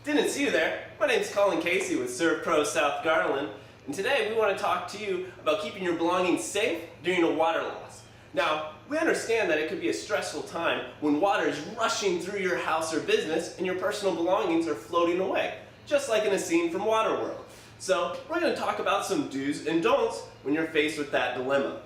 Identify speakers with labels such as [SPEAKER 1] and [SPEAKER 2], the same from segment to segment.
[SPEAKER 1] Didn't see you there. My name's Colin Casey with SERPRO of South Garland, and today we want to talk to you about keeping your belongings safe during a water loss. Now, we understand that it could be a stressful time when water is rushing through your house or business and your personal belongings are floating away, just like in a scene from Waterworld. So, we're going to talk about some do's and don'ts when you're faced with that dilemma.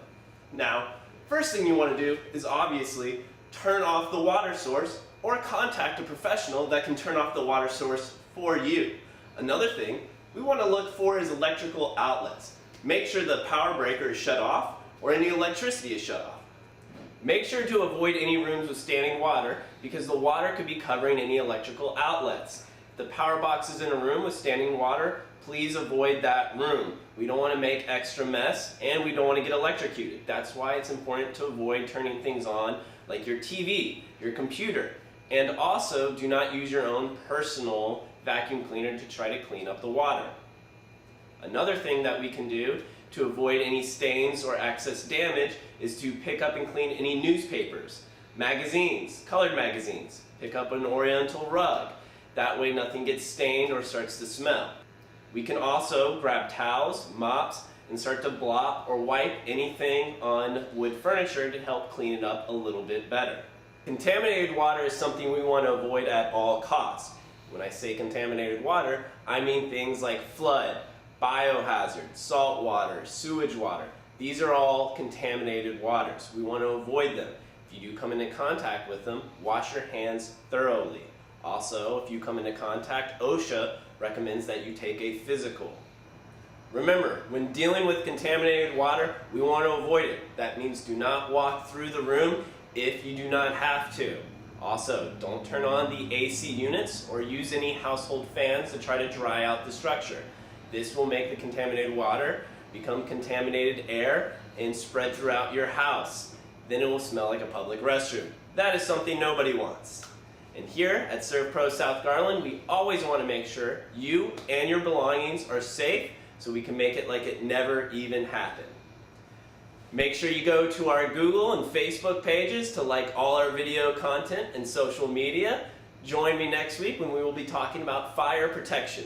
[SPEAKER 1] Now, first thing you want to do is obviously turn off the water source or contact a professional that can turn off the water source for you. Another thing we want to look for is electrical outlets. Make sure the power breaker is shut off or any electricity is shut off. Make sure to avoid any rooms with standing water because the water could be covering any electrical outlets. If the power box is in a room with standing water, please avoid that room. We don't want to make extra mess and we don't want to get electrocuted. That's why it's important to avoid turning things on like your TV, your computer. And also, do not use your own personal vacuum cleaner to try to clean up the water. Another thing that we can do to avoid any stains or excess damage is to pick up and clean any newspapers, magazines, colored magazines. Pick up an oriental rug. That way nothing gets stained or starts to smell. We can also grab towels, mops, and start to blot or wipe anything on wood furniture to help clean it up a little bit better. Contaminated water is something we want to avoid at all costs. When I say contaminated water, I mean things like flood, biohazard, salt water, sewage water. These are all contaminated waters. We want to avoid them. If you do come into contact with them, wash your hands thoroughly. Also, if you come into contact, OSHA recommends that you take a physical. Remember, when dealing with contaminated water, we want to avoid it. That means do not walk through the room if you do not have to. Also, don't turn on the AC units or use any household fans to try to dry out the structure. This will make the contaminated water become contaminated air and spread throughout your house. Then it will smell like a public restroom. That is something nobody wants. And here at SERPRO South Garland, we always want to make sure you and your belongings are safe so we can make it like it never even happened. Make sure you go to our Google and Facebook pages to like all our video content and social media. Join me next week when we will be talking about fire protection.